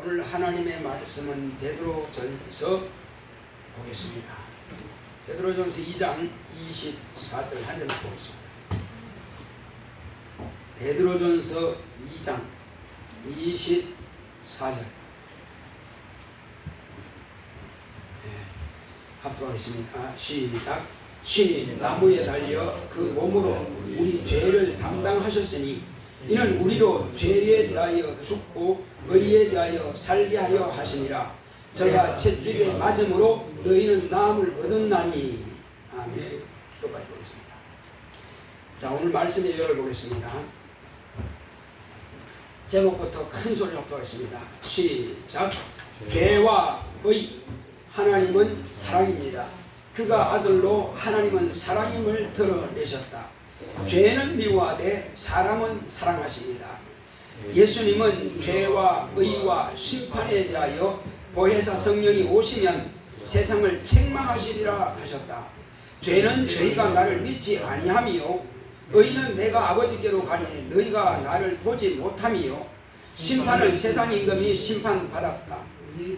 오늘 하나님의 말씀은 베드로전서 보겠습니다. 베드로전서 2장 24절 한 절을 보겠습니다. 베드로전서 2장 24절 합독하겠습니다. 시작. 신이 나무에 달려 그 몸으로 우리 죄를 담당하셨으니 이는 우리로 죄에 대하여 죽고 의에 대하여 살게 하려 하시니라. 저가 채찍에 맞음으로 너희는 나음을 얻었나니. 아멘. 여기까지 보겠습니다. 자, 오늘 말씀의 요약을 보겠습니다. 제목부터 큰 소리로 합독하겠습니다. 시작. 죄와 의. 하나님은 사랑입니다. 그가 아들로 하나님은 사랑임을 드러내셨다. 죄는 미워하되 사람은 사랑하십니다. 예수님은 죄와 의와 심판에 대하여 보혜사 성령이 오시면 세상을 책망하시리라 하셨다. 죄는 저희가 나를 믿지 아니함이요 의는 내가 아버지께로 가니 너희가 나를 보지 못함이요 심판은 세상 임금이 심판받았다.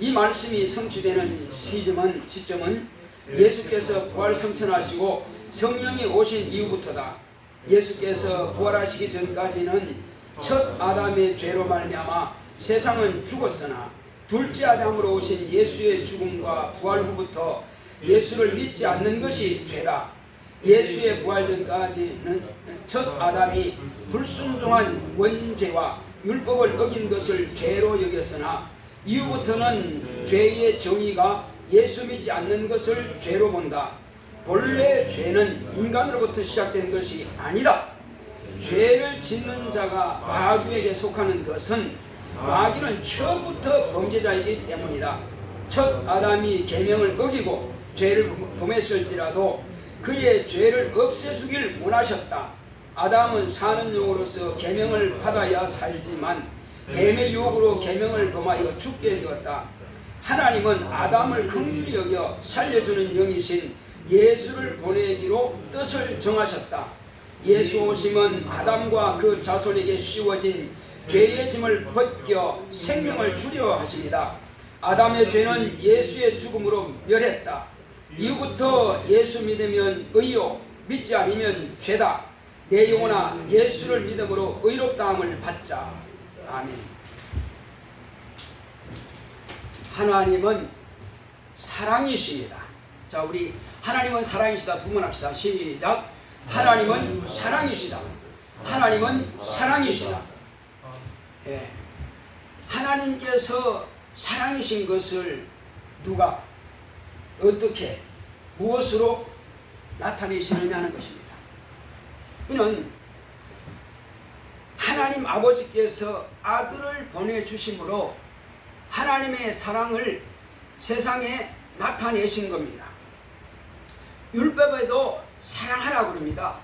이 말씀이 성취되는 시점은 예수께서 부활성천하시고 성령이 오신 이후부터다. 예수께서 부활하시기 전까지는 첫 아담의 죄로 말미암아 세상은 죽었으나 둘째 아담으로 오신 예수의 죽음과 부활 후부터 예수를 믿지 않는 것이 죄다. 예수의 부활 전까지는 첫 아담이 불순종한 원죄와 율법을 어긴 것을 죄로 여겼으나 이후부터는 죄의 정의가 예수 믿지 않는 것을 죄로 본다. 본래 죄는 인간으로부터 시작된 것이 아니다. 죄를 짓는 자가 마귀에게 속하는 것은 마귀는 처음부터 범죄자이기 때문이다. 첫 아담이 계명을 어기고 죄를 범했을지라도 그의 죄를 없애주길 원하셨다. 아담은 사는 영으로서 계명을 받아야 살지만 뱀의 유혹으로 계명을 범하여 죽게 되었다. 하나님은 아담을 긍휼히 여겨 살려주는 영이신 예수를 보내기로 뜻을 정하셨다. 예수 오심은 아담과 그 자손에게 씌워진 죄의 짐을 벗겨 생명을 주려 하십니다. 아담의 죄는 예수의 죽음으로 멸했다. 이후부터 예수 믿으면 의요 믿지 않으면 죄다. 내 영혼아 예수를 믿음으로 의롭다함을 받자. 아멘. 하나님은 사랑이십니다. 자, 우리 하나님은 사랑이시다 두 번 합시다. 시작. 하나님은 사랑이시다. 하나님은 사랑이시다. 예. 하나님께서 사랑이신 것을 누가 어떻게 무엇으로 나타내시느냐는 것입니다. 이는 하나님 아버지께서 아들을 보내주심으로 하나님의 사랑을 세상에 나타내신 겁니다. 율법에도 사랑하라고 그럽니다.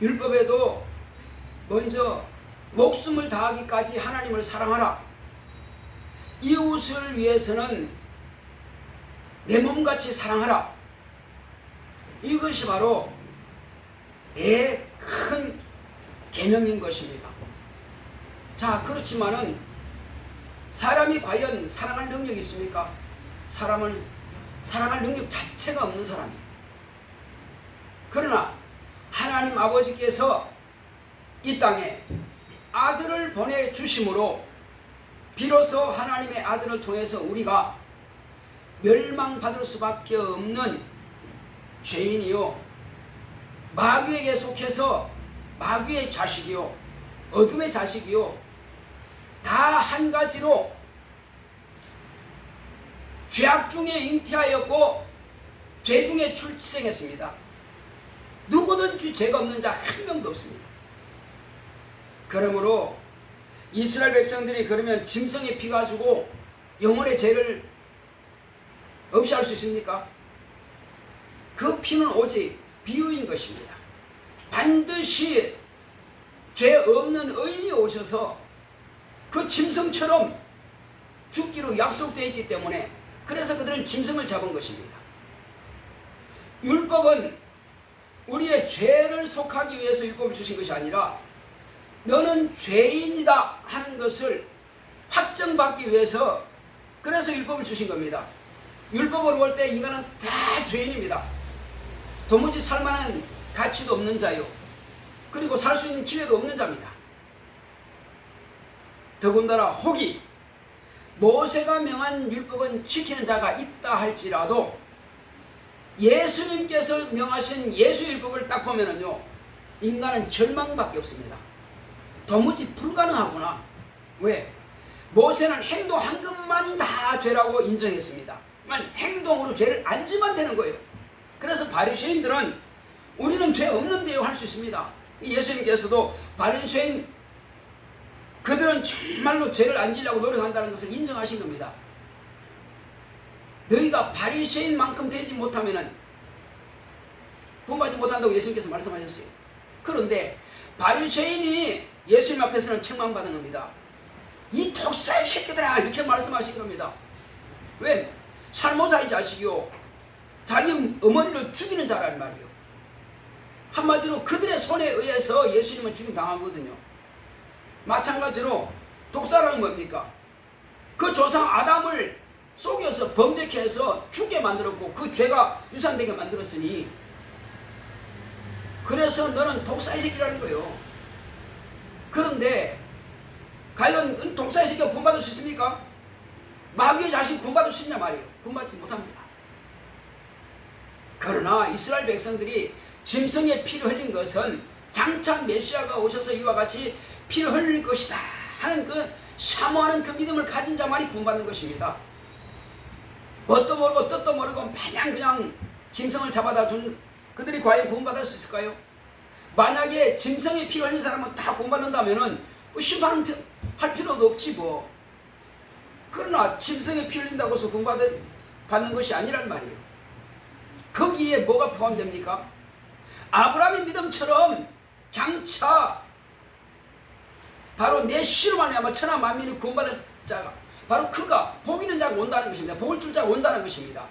율법에도 먼저 목숨을 다하기까지 하나님을 사랑하라. 이웃을 위해서는 내 몸같이 사랑하라. 이것이 바로 내 큰 계명인 것입니다. 자, 그렇지만은 사람이 과연 사랑할 능력이 있습니까? 사람을 사랑할 능력 자체가 없는 사람이에요. 그러나 하나님 아버지께서 이 땅에 아들을 보내주심으로 비로소 하나님의 아들을 통해서 우리가 멸망받을 수밖에 없는 죄인이요 마귀에게 속해서 마귀의 자식이요 어둠의 자식이요 다 한 가지로 죄악 중에 잉태하였고 죄 중에 출생했습니다. 누구든지 죄가 없는 자 한 명도 없습니다. 그러므로 이스라엘 백성들이 그러면 짐승의 피 가지고 영혼의 죄를 없이 할 수 있습니까? 그 피는 오직 비유인 것입니다. 반드시 죄 없는 의인이 오셔서 그 짐승처럼 죽기로 약속되어 있기 때문에 그래서 그들은 짐승을 잡은 것입니다. 율법은 우리의 죄를 속하기 위해서 율법을 주신 것이 아니라 너는 죄인이다 하는 것을 확정받기 위해서 그래서 율법을 주신 겁니다. 율법으로 볼 때 인간은 다 죄인입니다. 도무지 살만한 가치도 없는 자요. 그리고 살 수 있는 기회도 없는 자입니다. 더군다나 혹이 모세가 명한 율법은 지키는 자가 있다 할지라도 예수님께서 명하신 예수 율법을 딱 보면은요, 인간은 절망밖에 없습니다. 도무지 불가능하구나. 왜? 모세는 행동 한 것만 다 죄라고 인정했습니다. 행동으로 죄를 안 지면 되는 거예요. 그래서 바리새인들은 우리는 죄 없는데요 할 수 있습니다. 예수님께서도 바리새인 그들은 정말로 죄를 안 지려고 노력한다는 것을 인정하신 겁니다. 너희가 바리새인만큼 되지 못하면은 구원받지 못한다고 예수님께서 말씀하셨어요. 그런데 바리새인이 예수님 앞에서는 책망받은 겁니다. 이 독사의 새끼들아 이렇게 말씀하신 겁니다. 왜? 살모사의 자식이요, 자기 어머니를 죽이는 자란 말이요. 한마디로 그들의 손에 의해서 예수님은 죽임 당하거든요. 마찬가지로 독사라는 뭡니까? 그 조상 아담을 속여서 범죄케 해서 죽게 만들었고 그 죄가 유산되게 만들었으니, 그래서 너는 독사의 새끼라는 거예요. 그런데 과연 독사의 새끼가 구원받을 수 있습니까? 마귀의 자식 구원받을 수 있냐 말이에요. 구원받지 못합니다. 그러나 이스라엘 백성들이 짐승의 피를 흘린 것은 장차 메시아가 오셔서 이와 같이 피를 흘릴 것이다 하는 그 사모하는 그 믿음을 가진 자만이 구원받는 것입니다. 뭣도 모르고 뜻도 모르고 마냥 그냥 짐승을 잡아다 준 그들이 과연 구원받을 수 있을까요? 만약에 짐승의 피를 흘린 사람은 다 구원받는다면은 심판할 필요도 없지 뭐. 그러나 짐승의 피 흘린다고 해서 구원받는 것이 아니란 말이에요. 거기에 뭐가 포함됩니까? 아브라함의 믿음처럼 장차 바로 내 씨로 말미암아 천하 만민이 구원받을 자가 바로 그가 복 있는 자가 온다는 것입니다. 복을 줄 자가 온다는 것입니다.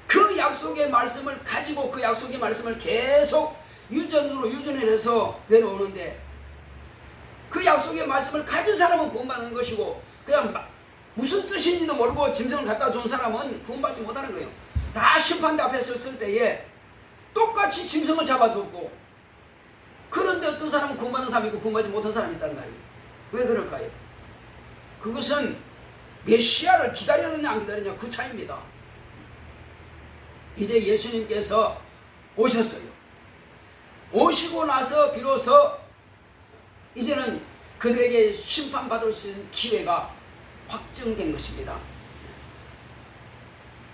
그 약속의 말씀을 가지고 그 약속의 말씀을 계속 유전으로 유전해서 내려오는데, 그 약속의 말씀을 가진 사람은 구원받는 것이고 그냥 무슨 뜻인지도 모르고 짐승을 갖다 준 사람은 구원받지 못하는 거예요. 다 심판대 앞에 섰을 때에 똑같이 짐승을 잡아줬고, 그런데 어떤 사람은 구원받는 사람이 있고 구원받지 못한 사람이 있단 말이에요. 왜 그럴까요? 그것은 메시아를 기다렸느냐 안 기다렸느냐 그 차이입니다. 이제 예수님께서 오셨어요. 오시고 나서 비로소 이제는 그들에게 심판받을 수 있는 기회가 확정된 것입니다.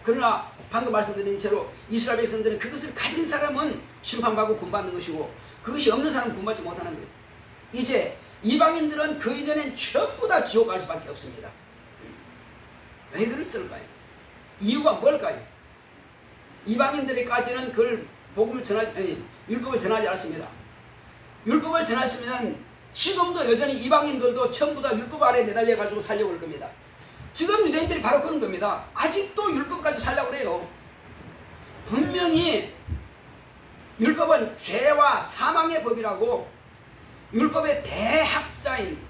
그러나 방금 말씀드린 채로 이스라엘 백성들은 그것을 가진 사람은 심판받고 구원받는 것이고 그것이 없는 사람은 구원받지 못하는 거예요. 이제 이방인들은 그 이전엔 전부 다 지옥 갈 수밖에 없습니다. 왜 그랬을까요? 이유가 뭘까요? 이방인들에까지는 그걸 율법을 전하지 않았습니다. 율법을 전했으면 지금도 여전히 이방인들도 전부 다 율법 아래 매달려 가지고 살려고 할 겁니다. 지금 유대인들이 바로 그런 겁니다. 아직도 율법까지 살려고 그래요. 분명히 율법은 죄와 사망의 법이라고 율법의 대학자인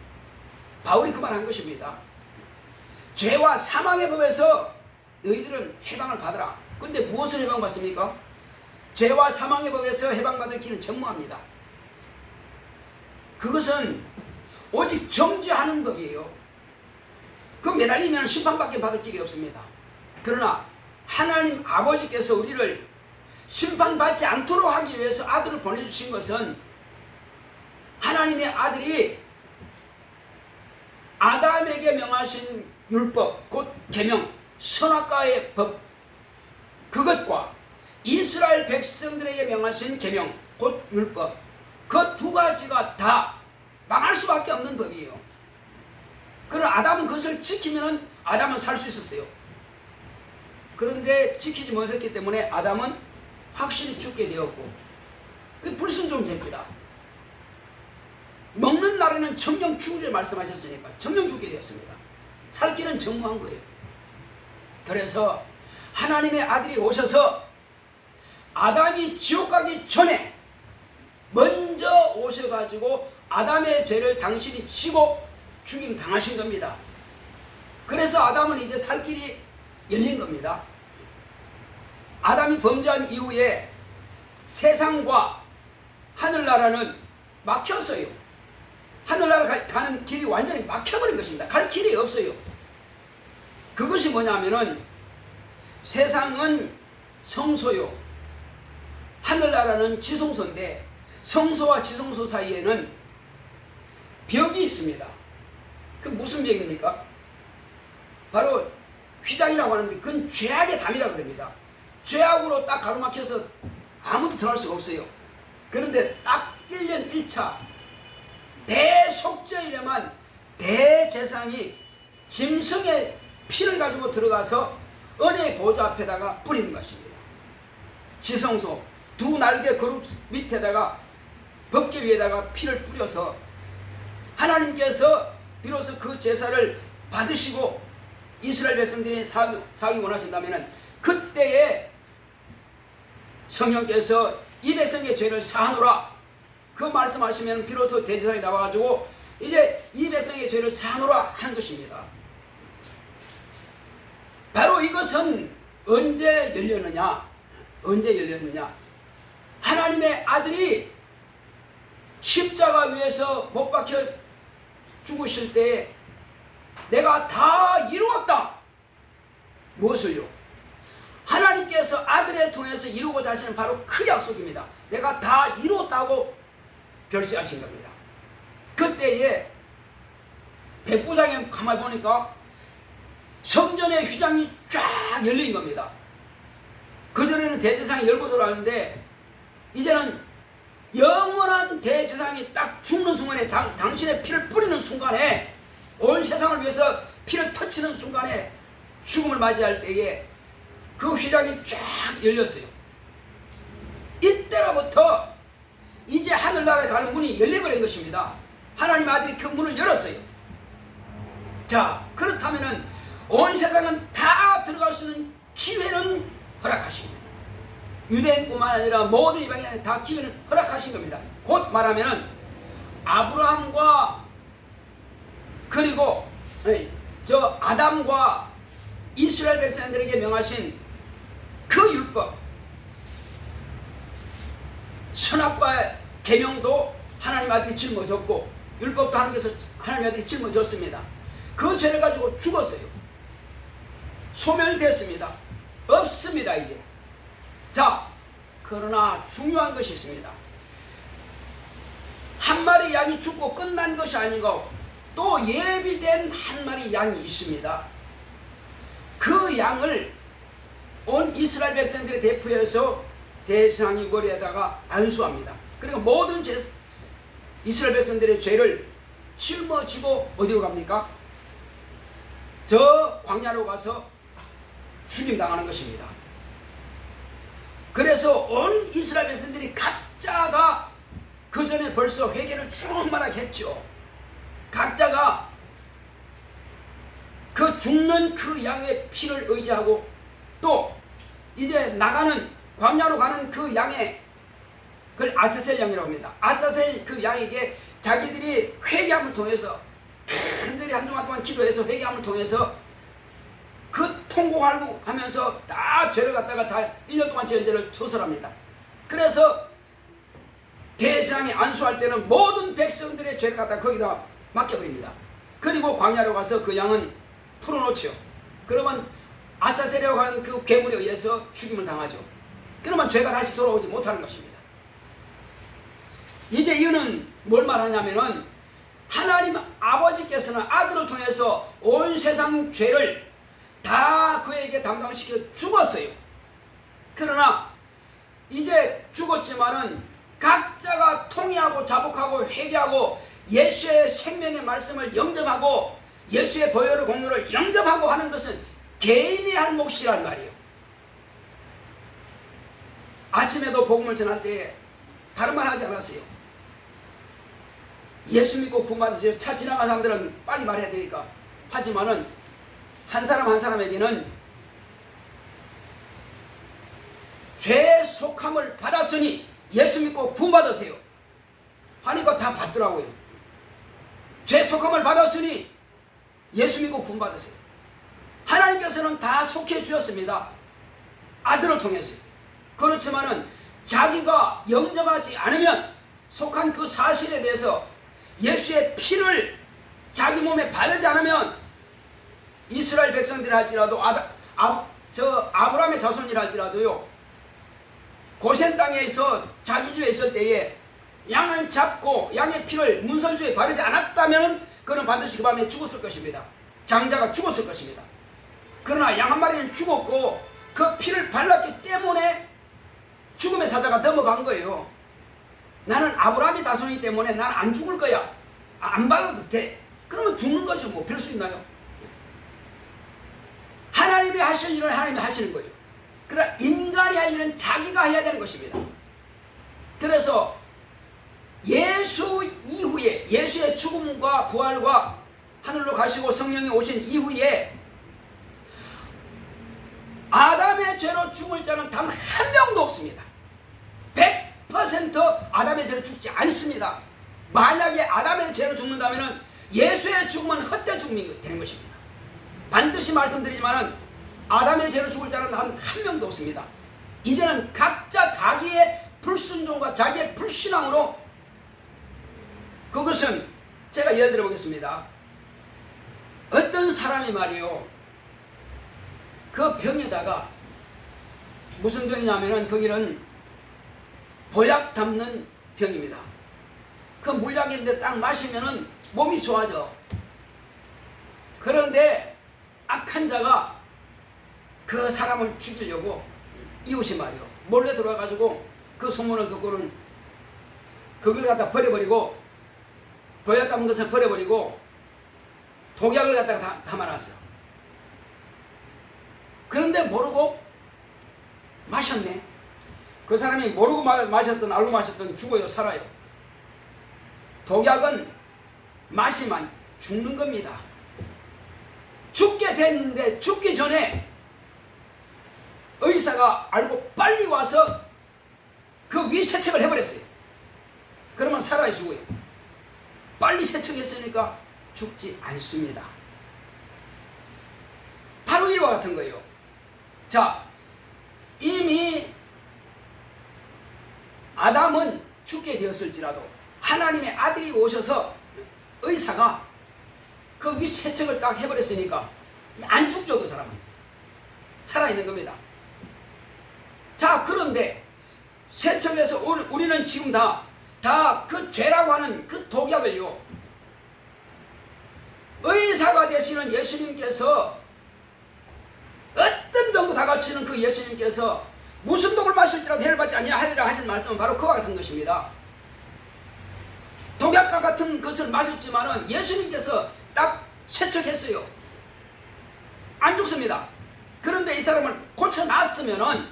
바울이 그 말한 것입니다. 죄와 사망의 법에서 너희들은 해방을 받으라. 근데 무엇을 해방받습니까? 죄와 사망의 법에서 해방받을 길은 전무합니다. 그것은 오직 정죄하는 법이에요. 그 매달리면 심판밖에 받을 길이 없습니다. 그러나 하나님 아버지께서 우리를 심판받지 않도록 하기 위해서 아들을 보내주신 것은, 하나님의 아들이 아담에게 명하신 율법, 곧 계명, 선악과의 법, 그것과 이스라엘 백성들에게 명하신 계명, 곧 율법, 그 두 가지가 다 망할 수밖에 없는 법이에요. 그러나 아담은 그것을 지키면 아담은 살 수 있었어요. 그런데 지키지 못했기 때문에 아담은 확실히 죽게 되었고, 그 불순종죄입니다. 먹는 날에는 정령 죽으리라 말씀하셨으니까 정령 죽게 되었습니다. 살 길은 정무한 거예요. 그래서 하나님의 아들이 오셔서 아담이 지옥 가기 전에 먼저 오셔가지고 아담의 죄를 당신이 지고 죽임 당하신 겁니다. 그래서 아담은 이제 살 길이 열린 겁니다. 아담이 범죄한 이후에 세상과 하늘나라는 막혔어요. 하늘나라 가는 길이 완전히 막혀버린 것입니다. 갈 길이 없어요. 그것이 뭐냐면은 세상은 성소요, 하늘나라는 지성소인데 성소와 지성소 사이에는 벽이 있습니다. 그 무슨 벽입니까? 바로 휘장이라고 하는데 그건 죄악의 담이라고 그럽니다. 죄악으로 딱 가로막혀서 아무도 들어갈 수가 없어요. 그런데 딱 1년 1차 대속죄일에만 대제사장이 짐승의 피를 가지고 들어가서 은혜의 보좌 앞에다가 뿌리는 것입니다. 지성소 두 날개 그룹 밑에다가 법궤 위에다가 피를 뿌려서 하나님께서 비로소 그 제사를 받으시고 이스라엘 백성들이 사기 원하신다면 그때에 성령께서 이 백성의 죄를 사하노라 그 말씀하시면 비로소 대제사장이 나와가지고 이제 이 백성의 죄를 사하노라 하는 것입니다. 바로 이것은 언제 열렸느냐? 언제 열렸느냐? 하나님의 아들이 십자가 위에서 못 박혀 죽으실 때에 내가 다 이루었다. 무엇을요? 하나님께서 아들을 통해서 이루고자 하시는 바로 그 약속입니다. 내가 다 이루었다고 결시하신 겁니다. 그때에 백부장에 가만히 보니까 성전의 휘장이 쫙 열린 겁니다. 그전에는 대제사장이 열고 돌아왔는데 이제는 영원한 대제사장이 딱 죽는 순간에 당신의 피를 뿌리는 순간에 온 세상을 위해서 피를 터치는 순간에 죽음을 맞이할 때에 그 휘장이 쫙 열렸어요. 이때로부터 이제 하늘나라에 가는 문이 열려버린 것입니다. 하나님 아들이 그 문을 열었어요. 자, 그렇다면은 온 세상은 다 들어갈 수 있는 기회는 허락하십니다. 유대인뿐만 아니라 모든 이방인에 다 기회는 허락하신 겁니다. 곧 말하면은 아브라함과 그리고 저 아담과 이스라엘 백성들에게 명하신 그 율법, 선악과의 계명도 하나님 아들이 짊어졌고 율법도 하나님 아들이 짊어졌습니다. 그 죄를 가지고 죽었어요. 소멸됐습니다. 없습니다 이제. 자, 그러나 중요한 것이 있습니다. 한 마리 양이 죽고 끝난 것이 아니고 또 예비된 한 마리 양이 있습니다. 그 양을 온 이스라엘 백성들의 대표해서 대제사장이 머리에다가 안수합니다. 그리고 모든 이스라엘 백성들의 죄를 짊어지고 어디로 갑니까? 저 광야로 가서 죽임당하는 것입니다. 그래서 온 이스라엘 백성들이 각자가 그 전에 벌써 회개를 충만하게 했죠. 각자가 그 죽는 그 양의 피를 의지하고 또 이제 나가는 광야로 가는 그 양의 그걸 아사셀 양이라고 합니다. 아사셀 그 양에게 자기들이 회개함을 통해서 간절히 한동안 동안 기도해서 회개함을 통해서 그 통곡하고 하면서 다 죄를 갖다가 1년 동안 지은 죄를 소설합니다. 그래서 대제사장이 안수할 때는 모든 백성들의 죄를 갖다가 거기다 맡겨버립니다. 그리고 광야로 가서 그 양은 풀어놓죠. 그러면 아사셀이라고 하는 그 괴물에 의해서 죽임을 당하죠. 그러면 죄가 다시 돌아오지 못하는 것입니다. 이제 이유는 뭘 말하냐면은 하나님 아버지께서는 아들을 통해서 온 세상 죄를 다 그에게 담당시켜 죽었어요. 그러나 이제 죽었지만은 각자가 통회하고 자복하고 회개하고 예수의 생명의 말씀을 영접하고 예수의 보혈의 공로를 영접하고 하는 것은 개인이 할 몫이란 말이에요. 아침에도 복음을 전할 때 다른 말 하지 않았어요. 예수 믿고 구원받으세요. 차 지나간 사람들은 빨리 말해야 되니까. 하지만은 한 사람 한 사람에게는 죄 속함을 받았으니 예수 믿고 구원받으세요 하니까 다 받더라고요. 죄 속함을 받았으니 예수 믿고 구원받으세요. 하나님께서는 다 속해 주셨습니다. 아들을 통해서. 그렇지만은 자기가 영접하지 않으면 속한 그 사실에 대해서 예수의 피를 자기 몸에 바르지 않으면 이스라엘 백성들이 할지라도 아브라함의 자손이라 할지라도요, 고센 땅에서 자기 집에 있을 때에 양을 잡고 양의 피를 문설주에 바르지 않았다면 그는 반드시 그 밤에 죽었을 것입니다. 장자가 죽었을 것입니다. 그러나 양 한 마리는 죽었고 그 피를 발랐기 때문에 죽음의 사자가 넘어간 거예요. 나는 아브라함의 자손이기 때문에 나는 안 죽을 거야. 안 발라도 돼. 그러면 죽는 거죠. 뭐 별 수 있나요? 하나님이 하실 일은 하나님이 하시는 거예요. 그러나 인간이 할 일은 자기가 해야 되는 것입니다. 그래서 예수 이후에, 예수의 죽음과 부활과 하늘로 가시고 성령이 오신 이후에 아담의 죄로 죽을 자는 단 한 명도 없습니다. 100% 아담의 죄로 죽지 않습니다. 만약에 아담의 죄로 죽는다면 예수의 죽음은 헛되이 죽음이 되는 것입니다. 반드시 말씀드리지만 아담의 죄로 죽을 자는 단 한 명도 없습니다. 이제는 각자 자기의 불순종과 자기의 불신앙으로, 그것은 제가 예를 들어 보겠습니다. 어떤 사람이 말이요, 그 병에다가 무슨 병이냐면은 거기는 보약 담는 병입니다. 그 물약인데 딱 마시면은 몸이 좋아져. 그런데 악한 자가 그 사람을 죽이려고, 이웃이 말이요, 몰래 들어와가지고 그 소문을 듣고는 그걸 갖다 버려버리고, 보약 담은 것을 버려버리고 독약을 갖다가 담아놨어. 그런데 모르고 마셨네. 그 사람이 모르고 마셨든 알고 마셨든 죽어요, 살아요? 독약은 마시면 죽는 겁니다. 죽게 됐는데 죽기 전에 의사가 알고 빨리 와서 그 위세척을 해버렸어요. 그러면 살아야 죽어요. 빨리 세척했으니까 죽지 않습니다. 바로 이와 같은 거예요. 자, 이미 아담은 죽게 되었을지라도 하나님의 아들이 오셔서 의사가 그 위세척을 딱 해버렸으니까 안 죽죠. 그 사람은 살아있는 겁니다. 자, 그런데 세척해서 우리는 지금 다 그 죄라고 하는 그 독약을요, 의사가 되시는 예수님께서, 어떤 병도 다 고치는 그 예수님께서 무슨 독을 마실지라도 해를 받지 아니하리라 하신 말씀은 바로 그와 같은 것입니다. 독약과 같은 것을 마셨지만은 예수님께서 딱 세척했어요. 안 죽습니다. 그런데 이 사람을 고쳐놨으면은,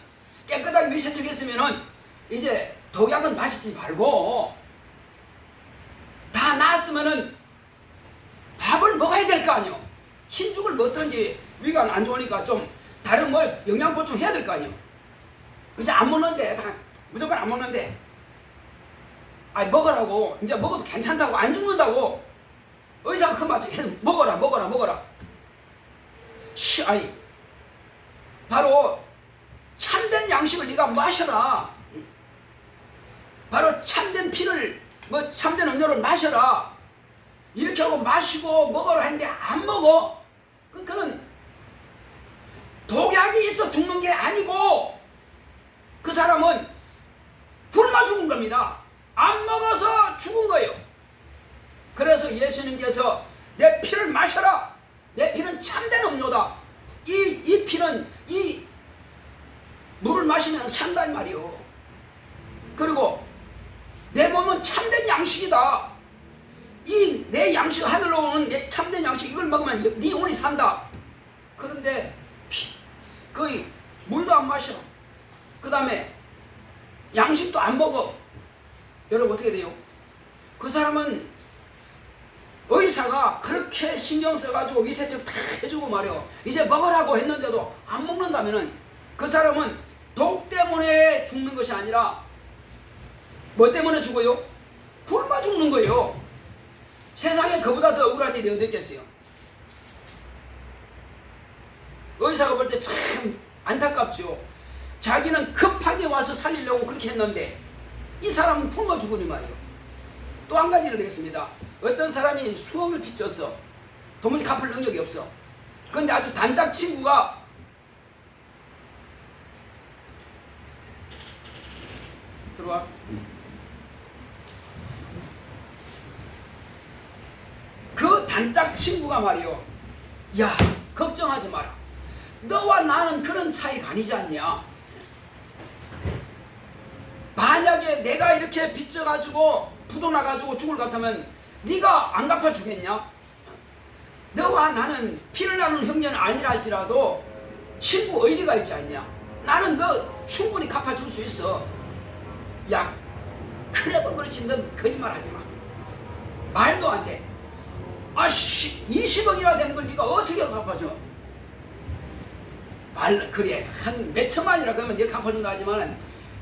깨끗하게 위세척했으면은 이제 독약은 마시지 말고 다 나았으면은 밥을 먹어야 될 거 아니요. 흰죽을 먹든지 위가 안 좋으니까 좀 다른 뭐 영양 보충해야 될 거 아니요. 이제 안 먹는데, 다 무조건 안 먹는데, 아니 먹으라고, 이제 먹어도 괜찮다고, 안 죽는다고 의사가 그 말씀 해서 먹어라. 아니 바로 참된 양식을 네가 마셔라. 바로 참된 피를, 뭐 참된 음료를 마셔라. 이렇게 하고 마시고 먹어라 했는데 안 먹어. 그는 독약이 있어 죽는 게 아니고 그 사람은 굶어 죽은 겁니다. 안 먹어서 죽은 거예요. 그래서 예수님께서 내 피를 마셔라. 내 피는 참된 음료다. 이 피는, 이 물을 마시면 산단 말이요. 그리고 내 몸은 참된 양식이다. 이 내 양식, 하늘로 오는 내 참된 양식, 이걸 먹으면 네 영혼이 산다. 그런데 거의 물도 안 마셔. 그 다음에 양식도 안 먹어. 여러분 어떻게 돼요? 그 사람은 의사가 그렇게 신경 써가지고 위세척 다 해주고 말이요, 이제 먹으라고 했는데도 안 먹는다면은 그 사람은 독 때문에 죽는 것이 아니라 뭐 때문에 죽어요? 굶어 죽는 거예요. 세상에 그보다 더 억울한 일이 어디 있겠어요? 의사가 볼 때 참 안타깝죠. 자기는 급하게 와서 살리려고 그렇게 했는데 이 사람은 굶어 죽으니 말이에요. 또 한 가지를 되겠습니다. 어떤 사람이 수억을 빚졌어. 도무지 갚을 능력이 없어. 그런데 아주 단짝 친구가 들어와. 그 단짝 친구가 말이요. 야, 걱정하지 마라. 너와 나는 그런 차이가 아니지 않냐. 만약에 내가 이렇게 빚져가지고 부도나가지고 죽을 것 같으면 네가 안 갚아주겠냐? 너와 나는 피를 나눈 형제는 아니라 할지라도 친구 의리가 있지 않냐? 나는 너 충분히 갚아줄 수 있어. 야, 그래 뭐 그렇지. 넌 거짓말 하지 마. 말도 안 돼. 20억이나 되는 걸 네가 어떻게 갚아줘? 그래 한 몇천만이라 그러면 네가 갚아준다 하지만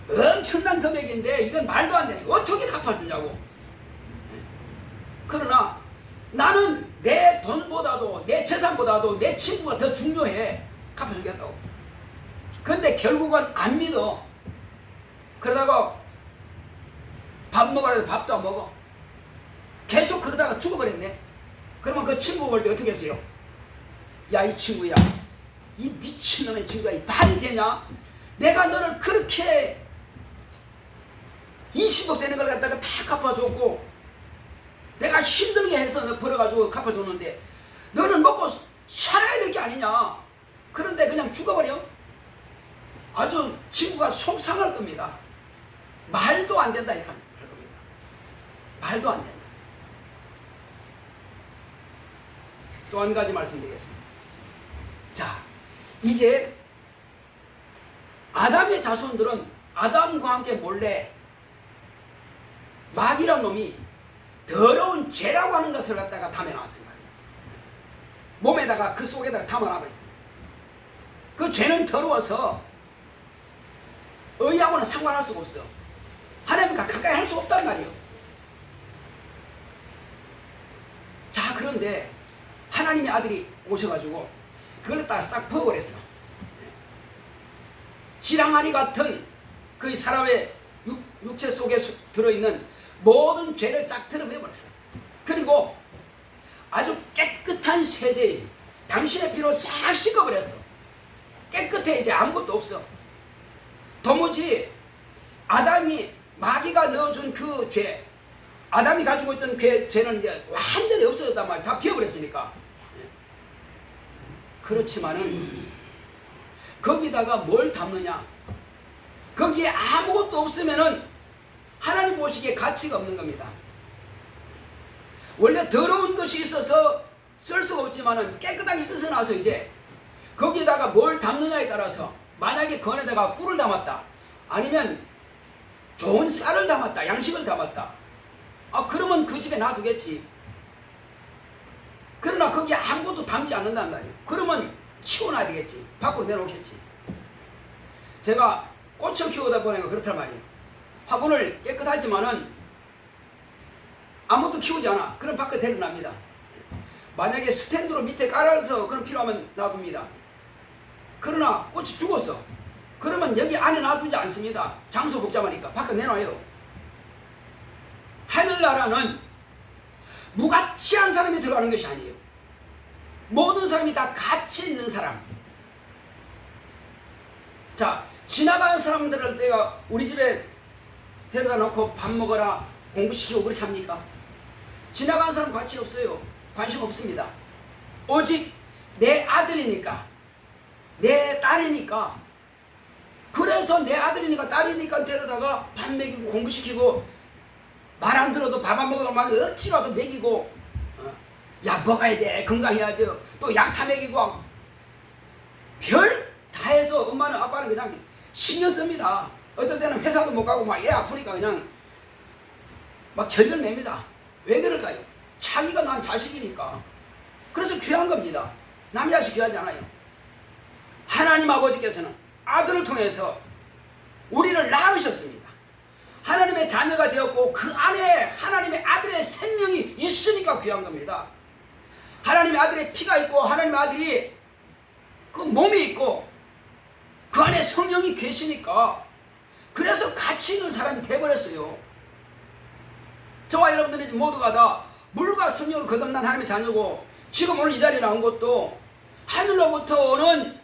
엄청난 금액인데 이건 말도 안 돼. 어떻게 갚아주냐고. 그러나 나는 내 돈보다도 내 재산보다도 내 친구가 더 중요해. 갚아주겠다고. 근데 결국은 안 믿어. 그러다가 밥 먹으라 해도 밥도 안 먹어. 계속 그러다가 죽어버렸네. 그러면 그 친구 볼 때 어떻게 했어요? 야, 이 친구야, 이 미친놈의 친구야, 이 말이 되냐? 내가 너를 그렇게 20억 되는 걸 갖다가 다 갚아줬고 내가 힘들게 해서 너 벌어가지고 갚아줬는데 너는 먹고 살아야 될 게 아니냐? 그런데 그냥 죽어버려? 아주 친구가 속상할 겁니다. 말도 안 된다 이렇게 할 겁니다. 말도 안 된다. 또 한 가지 말씀드리겠습니다. 자, 이제 아담의 자손들은 아담과 함께 몰래 마귀란 놈이 더러운 죄라고 하는 것을 갖다가 담아놨습니다. 몸에다가 그 속에다가 담아놔버렸습니다. 그 죄는 더러워서 의하고는 상관할 수가 없어. 하나님과 가까이 할 수 없단 말이에요. 자, 그런데 하나님의 아들이 오셔가지고 그걸 갖다가 싹 퍼버렸어. 지랑아리 같은 그 사람의 육체 속에 들어있는 모든 죄를 싹 드러내버렸어. 그리고 아주 깨끗한 세제인 당신의 피로 싹 씻어버렸어. 깨끗해. 이제 아무것도 없어. 도무지 아담이 마귀가 넣어준 그 죄, 아담이 가지고 있던 그 죄는 이제 완전히 없어졌단 말이야. 다 비워버렸으니까. 그렇지만은 거기다가 뭘 담느냐? 거기에 아무것도 없으면은 하나님 보시기에 가치가 없는 겁니다. 원래 더러운 것이 있어서 쓸 수가 없지만은 깨끗하게 씻어 나서 이제 거기에다가 뭘 담느냐에 따라서 만약에 그 안에다가 꿀을 담았다, 아니면 좋은 쌀을 담았다, 양식을 담았다, 그러면 그 집에 놔두겠지. 그러나 거기에 아무것도 담지 않는단 말이에요. 그러면 치워놔야 되겠지. 밖으로 내놓겠지. 제가 꽃을 키우다 보니까 그렇단 말이에요. 화분을 깨끗하지만은 아무것도 키우지 않아. 그럼 밖에 데려납니다. 만약에 스탠드로 밑에 깔아서 그럼 필요하면 놔둡니다. 그러나 꽃이 죽었어. 그러면 여기 안에 놔두지 않습니다. 장소 복잡하니까 밖에 내놔요. 하늘나라는 무가치한 사람이 들어가는 것이 아니에요. 모든 사람이 다 가치 있는 사람. 자, 지나가는 사람들을 내가 우리 집에 데려다 놓고 밥 먹어라, 공부시키고 그렇게 합니까? 지나가는 사람 가치 없어요. 관심 없습니다. 오직 내 아들이니까, 내 딸이니까, 그래서 내 아들이니까 딸이니까 데려다가 밥 먹이고 공부시키고, 말 안 들어도 밥 안 먹어도 막 억지라도 먹이고, 야 먹어야 돼, 건강해야 돼요, 또 약 사 먹이고, 별 다 해서 엄마는 아빠는 그냥 신경 씁니다. 어떨 때는 회사도 못 가고 막 애 아프니까 그냥 막 절절 맵니다. 왜 그럴까요? 자기가 난 자식이니까. 그래서 귀한 겁니다. 남 자식 귀하지 않아요. 하나님 아버지께서는 아들을 통해서 우리를 낳으셨습니다. 하나님의 자녀가 되었고 그 안에 하나님의 아들의 생명이 있으니까 귀한 겁니다. 하나님의 아들의 피가 있고 하나님의 아들이 그 몸이 있고 그 안에 성령이 계시니까 그래서 가치 있는 사람이 돼버렸어요. 저와 여러분들이 모두가 다 물과 성령을 거듭난 하나님의 자녀고 지금 오늘 이 자리에 나온 것도 하늘로부터 오는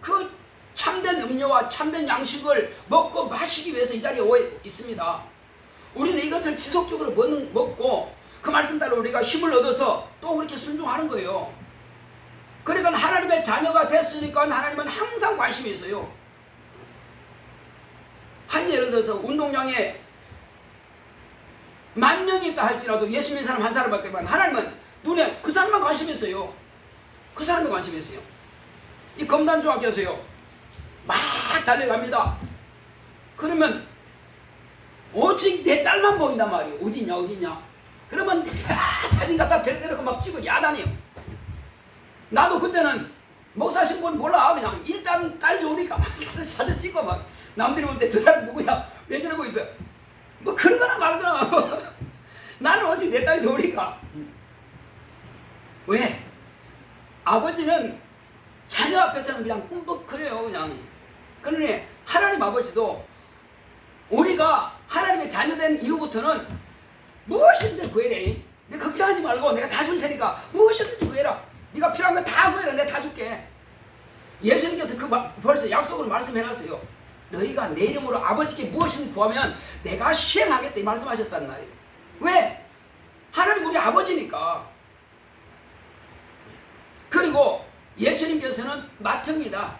그 참된 음료와 참된 양식을 먹고 마시기 위해서 이 자리에 와 있습니다. 우리는 이것을 지속적으로 먹고 그 말씀 따라 우리가 힘을 얻어서 또 그렇게 순종하는 거예요. 그러니까 하나님의 자녀가 됐으니까 하나님은 항상 관심이 있어요. 한 예를 들어서 운동장에 10,000명이 있다 할지라도 예수 믿는 사람 한 사람밖에 없지만 하나님은 눈에 그 사람만 관심이 있어요. 그 사람에 관심이 있어요. 이 검단중학교에서요 막 달려갑니다. 그러면 오직 내 딸만 보인단 말이에요. 어디냐 어디냐. 그러면 사진 갖다 데려놓고 막 찍어 야단이에요. 나도 그때는 목사 신분 몰라. 그냥 일단 딸 좋으니까 막 사진 찍고 막 남들이 볼 때 저 사람 누구야 왜 저러고 있어 뭐 그러거나 말거나 나는 오직 내 딸이 좋으니까. 왜? 아버지는 자녀 앞에서는 그냥 꿈뻑거려요. 그냥. 그러니 하나님 아버지도 우리가 하나님의 자녀된 이후부터는 무엇이든지 구해라. 내가 걱정하지 말고 내가 다 줄 테니까 무엇이든지 구해라. 네가 필요한 거 다 구해라. 내가 다 줄게. 예수님께서 벌써 약속으로 말씀해놨어요. 너희가 내 이름으로 아버지께 무엇이든 구하면 내가 시행하겠다 이 말씀하셨단 말이에요. 왜? 하나님 우리 아버지니까. 그리고 예수님께서는 맡깁니다.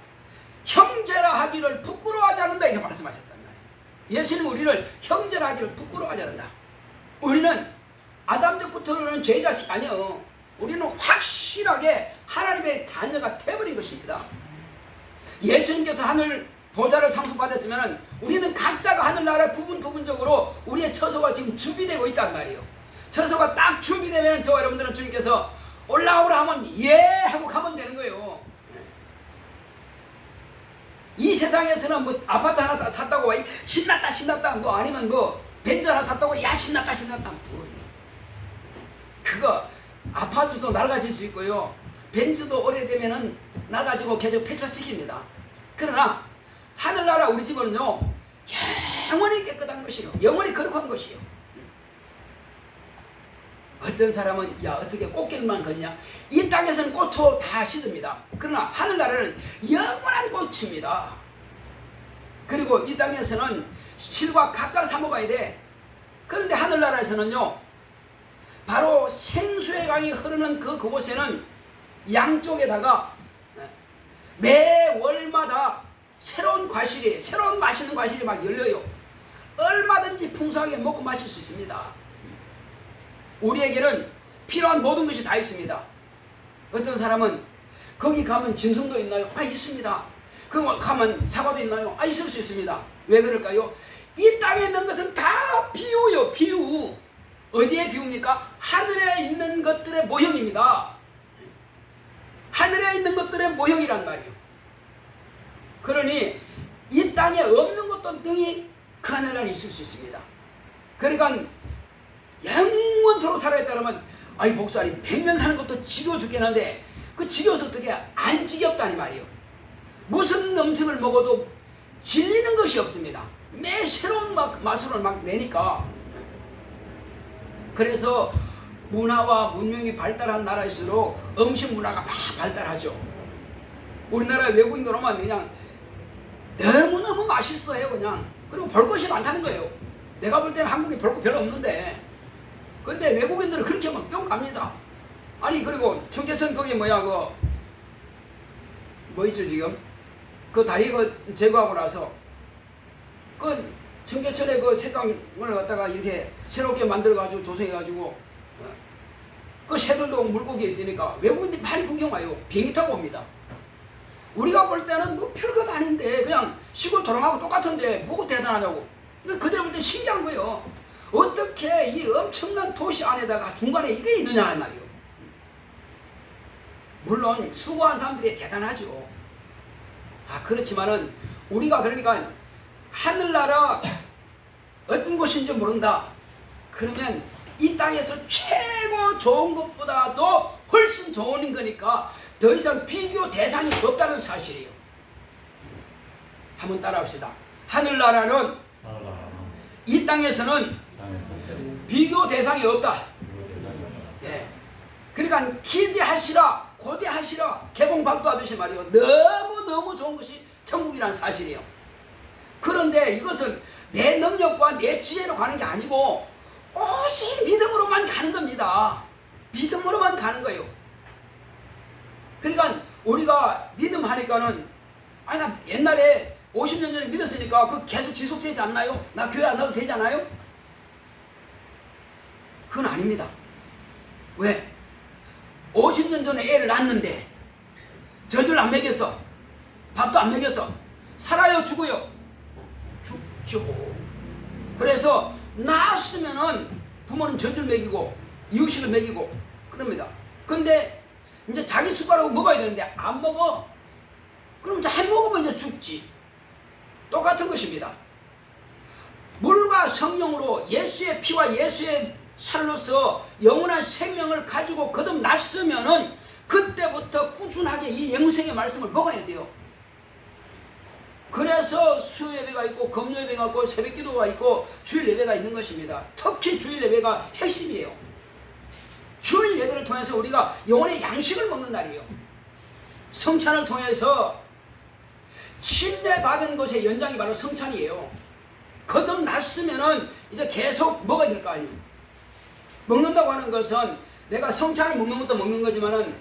형제라 하기를 부끄러워하지 않는다 이렇게 말씀하셨단 말이에요. 예수님 우리를 형제라 하기를 부끄러워하지 않는다. 우리는 아담적부터는 죄자식 아니요. 우리는 확실하게 하나님의 자녀가 되어버린 것입니다. 예수님께서 하늘 보좌를 상속받았으면 우리는 각자가 하늘나라에 부분적으로 우리의 처소가 지금 준비되고 있단 말이에요. 처소가 딱 준비되면 저와 여러분들은 주님께서 올라오라 하면 예 하고 가면 되는 거예요. 이 세상에서는 뭐 아파트 하나 샀다고 신났다 뭐 아니면 뭐 벤츠 하나 샀다고 야 신났다 뭐. 그거 아파트도 낡아질 수 있고요. 벤츠도 오래되면은 낡아지고 계속 폐차시킵니다. 그러나 하늘나라 우리 집은요 영원히 깨끗한 것이요 영원히 거룩한 것이요. 어떤 사람은 야 어떻게 꽃길만 걷냐. 이 땅에서는 꽃도 다 시듭니다. 그러나 하늘나라는 영원한 꽃입니다. 그리고 이 땅에서는 실과 각각 사먹어야 돼. 그런데 하늘나라에서는요 바로 생수의 강이 흐르는 그곳에는 양쪽에다가 매월마다 새로운 과실이 새로운 맛있는 과실이 막 열려요. 얼마든지 풍성하게 먹고 마실 수 있습니다. 우리에게는 필요한 모든 것이 다 있습니다. 어떤 사람은 거기 가면 짐승도 있나요? 아 있습니다. 거기 가면 사과도 있나요? 아 있을 수 있습니다. 왜 그럴까요? 이 땅에 있는 것은 다 비유요. 비유. 어디에 비유입니까? 하늘에 있는 것들의 모형입니다. 하늘에 있는 것들의 모형이란 말이에요. 그러니 이 땅에 없는 것도 능히 그 하늘나라에 있을 수 있습니다. 그러니까 영원토록 살아있다면 아이 목사님 100년 사는 것도 지겨워 죽겠는데 그 지겨워서 어떻게 안 지겹다니 말이에요. 무슨 음식을 먹어도 질리는 것이 없습니다. 매 새로운 맛으로 막 내니까. 그래서 문화와 문명이 발달한 나라일수록 음식 문화가 막 발달하죠. 우리나라 외국인들 오면 그냥 너무너무 맛있어요 그냥. 그리고 볼 것이 많다는 거예요. 내가 볼 때는 한국에 볼 거 별로 없는데 근데 외국인들은 그렇게 막 뿅 갑니다. 아니 그리고 청계천 거기 뭐야 뭐 있죠 지금 그 다리 제거하고 나서 그 청계천에 그 색감을 갖다가 이렇게 새롭게 만들어가지고 조성해가지고 그 새들도 물고기 있으니까 외국인들이 많이 구경 와요. 비행기 타고 옵니다. 우리가 볼 때는 뭐 별것 아닌데 그냥 시골 도랑하고 똑같은데 뭐가 대단하냐고. 그대로 볼 때 신기한 거예요. 어떻게 이 엄청난 도시 안에다가 중간에 이게 있느냐 이 말이에요. 물론 수고한 사람들이 대단하죠. 그렇지만은 우리가 그러니까 하늘나라 어떤 곳인지 모른다. 그러면 이 땅에서 최고 좋은 것보다도 훨씬 좋은 거니까 더 이상 비교 대상이 없다는 사실이에요. 한번 따라합시다. 하늘나라는 이 땅에서는 비교 대상이 없다. 예. 그러니까 기대하시라, 고대하시라, 개봉박도하듯이 말이에요. 너무너무 좋은 것이 천국이라는 사실이에요. 그런데 이것은 내 능력과 내 지혜로 가는 게 아니고 오직 믿음으로만 가는 겁니다. 믿음으로만 가는 거예요. 그러니까 우리가 믿음 하니까는 아니 나 옛날에 50년 전에 믿었으니까 그 계속 지속되지 않나요? 나 교회 안 나도 되지 않아요? 그건 아닙니다. 왜? 50년 전에 애를 낳았는데 젖을 안 먹였어. 밥도 안 먹였어. 살아요 죽어요? 죽죠. 그래서 낳았으면은 부모는 젖을 먹이고 이유식을 먹이고 그럽니다. 근데 이제 자기 숟가락으로 먹어야 되는데 안 먹어. 그럼 잘 먹으면 이제 죽지. 똑같은 것입니다. 물과 성령으로 예수의 피와 예수의 살로서 영원한 생명을 가지고 거듭났으면은 그때부터 꾸준하게 이 영생의 말씀을 먹어야 돼요. 그래서 수요예배가 있고 금요예배가 있고 새벽기도가 있고 주일예배가 있는 것입니다. 특히 주일예배가 핵심이에요. 주일예배를 통해서 우리가 영혼의 양식을 먹는 날이에요. 성찬을 통해서 침례받은 것의 연장이 바로 성찬이에요. 거듭났으면은 이제 계속 먹어야 될 거 아니에요. 먹는다고 하는 것은 내가 성찬을 먹는 것도 먹는 거지만은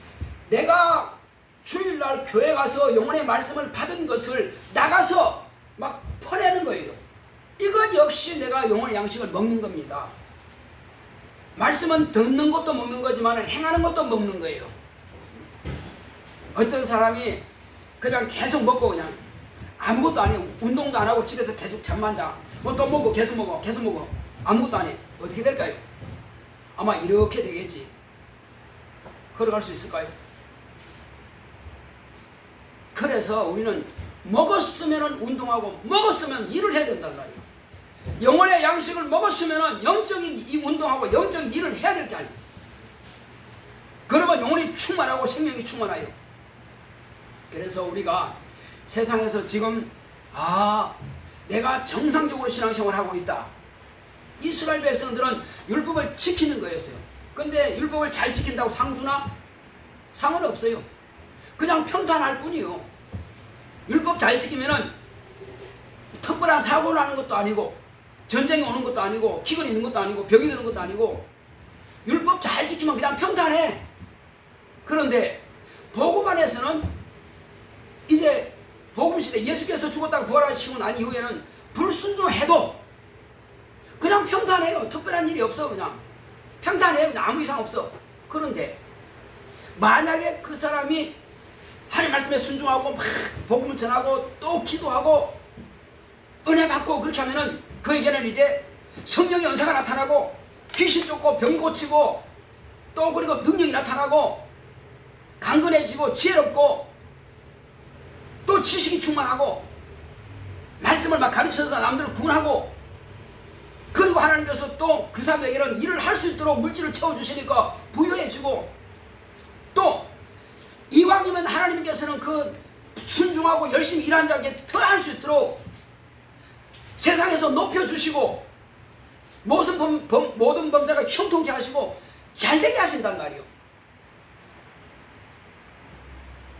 내가 주일날 교회 가서 영혼의 말씀을 받은 것을 나가서 막 퍼내는 거예요. 이것 역시 내가 영혼의 양식을 먹는 겁니다. 말씀은 듣는 것도 먹는 거지만 행하는 것도 먹는 거예요. 어떤 사람이 그냥 계속 먹고 그냥 아무것도 안 해. 운동도 안 하고 집에서 계속 잠만 자. 뭐 또 먹고 계속 먹어. 계속 먹어. 아무것도 안 해. 어떻게 될까요? 아마 이렇게 되겠지. 걸어갈 수 있을까요? 그래서 우리는 먹었으면 운동하고 먹었으면 일을 해야 된단 말이에요. 영혼의 양식을 먹었으면 영적인 이 운동하고 영적인 일을 해야 될 게 아니에요. 그러면 영혼이 충만하고 생명이 충만해요. 그래서 우리가 세상에서 지금 내가 정상적으로 신앙생활을 하고 있다. 이스라엘 백성들은 율법을 지키는 거였어요. 근데 율법을 잘 지킨다고 상 주나? 상은 없어요. 그냥 평탄할 뿐이요. 율법 잘 지키면은 특별한 사고를 하는 것도 아니고 전쟁이 오는 것도 아니고 기근이 있는 것도 아니고 병이 드는 것도 아니고 율법 잘 지키면 그냥 평탄해. 그런데 복음 안에서는 이제 복음시대 예수께서 죽었다가 부활하시고 난 이후에는 불순종해도 그냥 평탄해요. 특별한 일이 없어. 그냥 평탄해요. 그냥 아무 이상 없어. 그런데 만약에 그 사람이 하나님 말씀에 순종하고 막 복음을 전하고 또 기도하고 은혜 받고 그렇게 하면은 그에게는 이제 성령의 은사가 나타나고 귀신 쫓고 병 고치고 또 그리고 능력이 나타나고 강건해지고 지혜롭고 또 지식이 충만하고 말씀을 막 가르쳐서 남들을 구원하고 그리고 하나님께서 또 그 사람에게는 일을 할 수 있도록 물질을 채워주시니까 부여해주고 또 이왕이면 하나님께서는 그 순종하고 열심히 일하는 자에게 더 할 수 있도록 세상에서 높여주시고 모든 범죄가 형통케 하시고 잘되게 하신단 말이에요.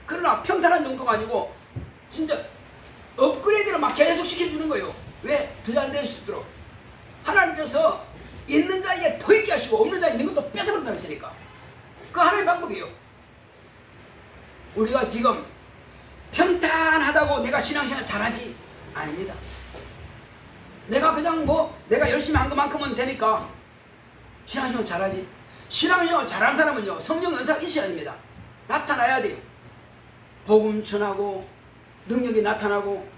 그러나 평탄한 정도가 아니고 진짜 업그레이드를 막 계속 시켜주는 거예요. 왜? 더 잘 될 수 있도록. 하나님께서 있는 자에게 더 있게 하시고 없는 자에 있는 것도 뺏어버린다고 했으니까. 그 하나님의 방법이에요. 우리가 지금 평탄하다고 내가 신앙생활 잘하지? 아닙니다. 내가 그냥 내가 열심히 한 것만큼은 되니까 신앙생활 잘하지? 신앙생활 잘하는 사람은요 성령 은사가 있어야 됩니다. 나타나야 돼요. 복음 전하고 능력이 나타나고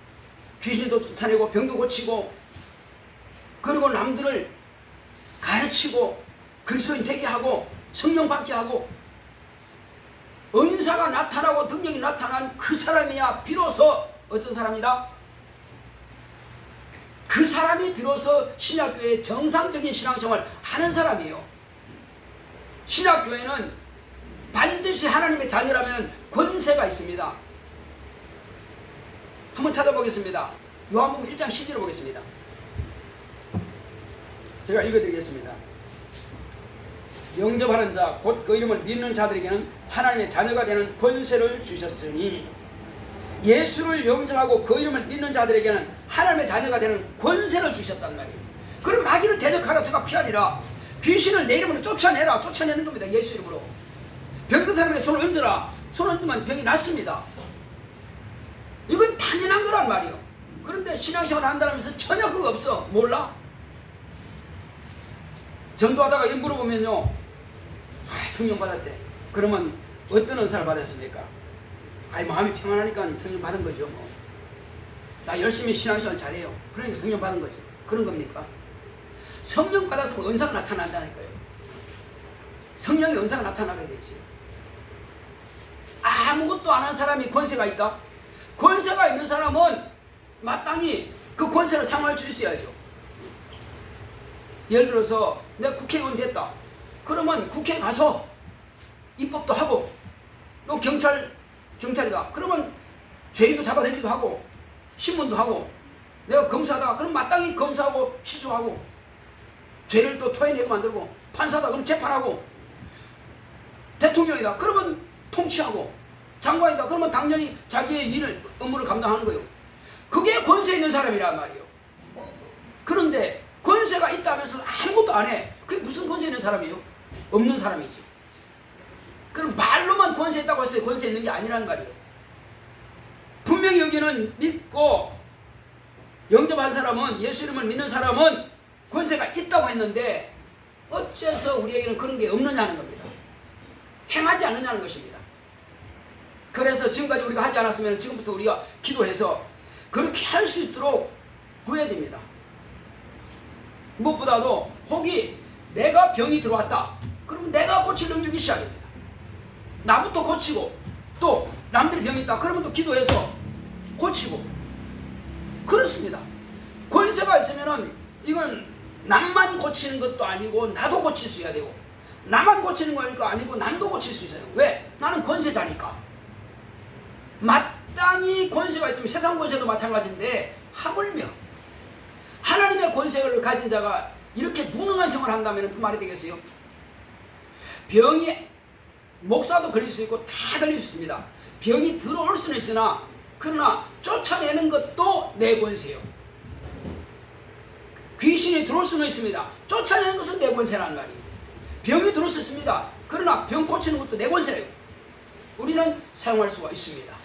귀신도 쫓아내고 병도 고치고 그리고 남들을 가르치고 그리스도인 되게 하고 성령 받게 하고 은사가 나타나고 능력이 나타난 그 사람이야 비로소 어떤 사람이다? 그 사람이 비로소 신약교회의 정상적인 신앙생활을 하는 사람이에요. 신약교회는 반드시 하나님의 자녀라면 권세가 있습니다. 한번 찾아보겠습니다. 요한복음 1장 12절 보겠습니다. 제가 읽어드리겠습니다. 영접하는 자 곧 그 이름을 믿는 자들에게는 하나님의 자녀가 되는 권세를 주셨으니, 예수를 영접하고 그 이름을 믿는 자들에게는 하나님의 자녀가 되는 권세를 주셨단 말이에요. 그럼 마귀를 대적하라 저가 피하리라. 귀신을 내 이름으로 쫓아내라. 쫓아내는 겁니다. 예수 이름으로. 병든 사람에게 손을 얹어라. 손을 얹으면 병이 낫습니다. 이건 당연한 거란 말이에요. 그런데 신앙생활 한다면서 전혀 그거 없어. 몰라? 전도하다가 이런 물어보면요, 성령 받았대. 그러면 어떤 은사를 받았습니까? 마음이 평안하니까 성령 받은 거죠. 뭐. 나 열심히 신앙생활 잘해요. 그러니까 성령 받은 거죠. 그런 겁니까? 성령 받았으면 은사가 나타난다니까요. 성령의 은사가 나타나게 돼 있어요. 아무것도 안 한 사람이 권세가 있다? 권세가 있는 사람은 마땅히 그 권세를 사용할 수 있어야죠. 예를 들어서 내가 국회의원 됐다. 그러면 국회에 가서 입법도 하고, 또 경찰이다. 그러면 죄인도 잡아내기도 하고, 신문도 하고, 내가 검사다. 그럼 마땅히 검사하고 취조하고, 죄를 또 토해내고 만들고, 판사다. 그럼 재판하고, 대통령이다. 그러면 통치하고, 장관이다. 그러면 당연히 자기의 업무를 감당하는 거예요. 그게 권세 있는 사람이란 말이에요. 그런데 권세가 있다면서 아무것도 안 해. 그게 무슨 권세 있는 사람이에요? 없는 사람이지. 그럼 말로만 권세 있다고 했어요. 권세 있는 게 아니란 말이에요. 분명히 여기는 믿고 영접한 사람은, 예수 이름을 믿는 사람은 권세가 있다고 했는데 어째서 우리에게는 그런 게 없느냐는 겁니다. 행하지 않느냐는 것입니다. 그래서 지금까지 우리가 하지 않았으면 지금부터 우리가 기도해서 그렇게 할 수 있도록 구해야 됩니다. 무엇보다도 혹이 내가 병이 들어왔다. 그러면 내가 고칠 능력이 있어야 됩니다. 나부터 고치고, 또 남들이 병이 있다. 그러면 또 기도해서 고치고. 그렇습니다. 권세가 있으면은 이건 남만 고치는 것도 아니고 나도 고칠 수 있어야 되고, 나만 고치는 거 아니고 남도 고칠 수 있어요. 왜? 나는 권세자니까. 마땅히 권세가 있으면 세상 권세도 마찬가지인데, 하물며 하나님의 권세를 가진 자가 이렇게 무능한 생활을 한다면 그 말이 되겠어요? 병이, 목사도 걸릴 수 있고 다 걸릴 수 있습니다. 병이 들어올 수는 있으나, 그러나 쫓아내는 것도 내 권세요. 귀신이 들어올 수는 있습니다. 쫓아내는 것은 내 권세라는 말이에요. 병이 들어올 수 있습니다. 그러나 병 고치는 것도 내 권세예요. 우리는 사용할 수가 있습니다.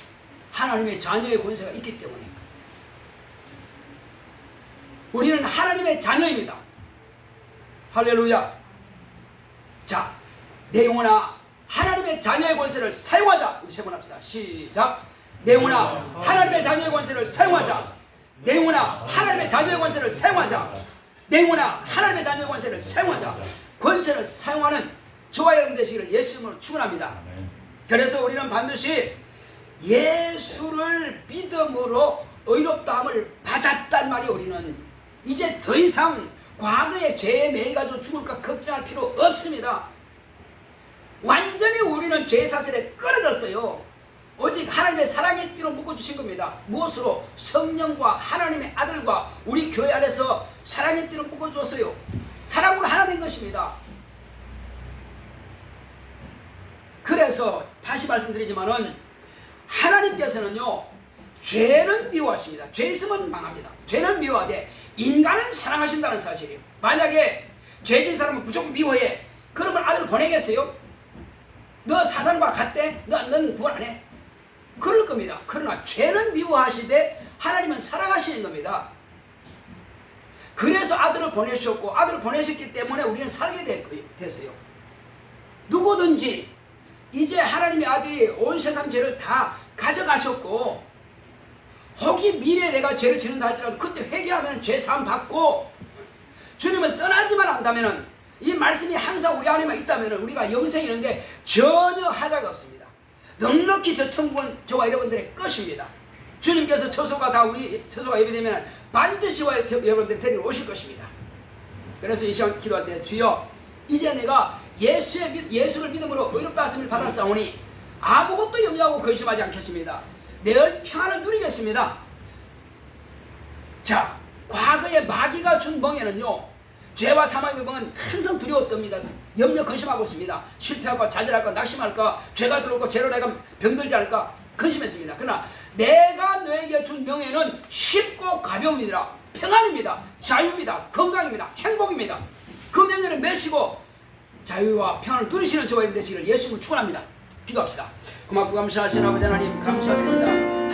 하나님의 자녀의 권세가 있기 때문에. 우리는 하나님의 자녀입니다. 할렐루야. 자, 내 영혼아 하나님의 자녀의 권세를 사용하자. 우리 세 번 합시다. 시작. 내 영혼아 하나님의 자녀의 권세를 사용하자. 내 영혼아 하나님의 자녀의 권세를 사용하자. 내 영혼아 하나님의 자녀의 권세를 사용하자. 권세를 사용하는 저와 여러분 되시기를 예수 이름으로 축원합니다. 그래서 우리는 반드시 예수를 믿음으로 의롭다함을 받았단 말이, 우리는 이제 더 이상 과거의 죄에 매여가지고 죽을까 걱정할 필요 없습니다. 완전히 우리는 죄 사슬에 끊어졌어요. 오직 하나님의 사랑의 띠로 묶어주신 겁니다. 무엇으로? 성령과 하나님의 아들과 우리 교회 안에서 사랑의 띠로 묶어주었어요. 사랑으로 하나 된 것입니다. 그래서 다시 말씀드리지만은 하나님께서는요, 죄는 미워하십니다. 죄 있으면 망합니다. 죄는 미워하되 인간은 사랑하신다는 사실이에요. 만약에 죄진 사람은 무조건 미워해. 그러면 아들을 보내겠어요? 너 사단과 같대? 넌 구원 안 해? 그럴 겁니다. 그러나 죄는 미워하시되 하나님은 사랑하시는 겁니다. 그래서 아들을 보내셨고, 아들을 보내셨기 때문에 우리는 살게 됐어요. 누구든지 이제 하나님의 아들이 온 세상 죄를 다 가져가셨고, 혹이 미래에 내가 죄를 지는다 할지라도 그때 회개하면 죄 사함 받고, 주님은 떠나지만 한다면, 이 말씀이 항상 우리 안에만 있다면 우리가 영생이 있는데 전혀 하자가 없습니다. 넉넉히 저 천국은 저와 여러분들의 것입니다. 주님께서 처소가 예배되면 반드시 여러분들이 데리러 오실 것입니다. 그래서 이 시간 기도할 때, 주여 이제 내가 예수를 믿음으로 의롭다 하심을 받았사오니 아무것도 염려하고 근심하지 않겠습니다. 늘 평안을 누리겠습니다. 자, 과거의 마귀가 준 멍에는요, 죄와 사망의 멍은 항상 두려웠답니다. 염려 근심하고 있습니다. 실패할까, 좌절할까, 낙심할까, 죄가 들어올까, 죄로 내가 병들지 않을까 근심했습니다. 그러나 내가 너에게 준 명예는 쉽고 가벼움이라 평안입니다. 자유입니다. 건강입니다. 행복입니다. 그 명예를 메시고 자유와 평안을 누리시는 저와 여러분 되시기를 예수님을 축원합니다. 기도합시다. 고맙고 감사하신 아버지 하나님 감사드립니다.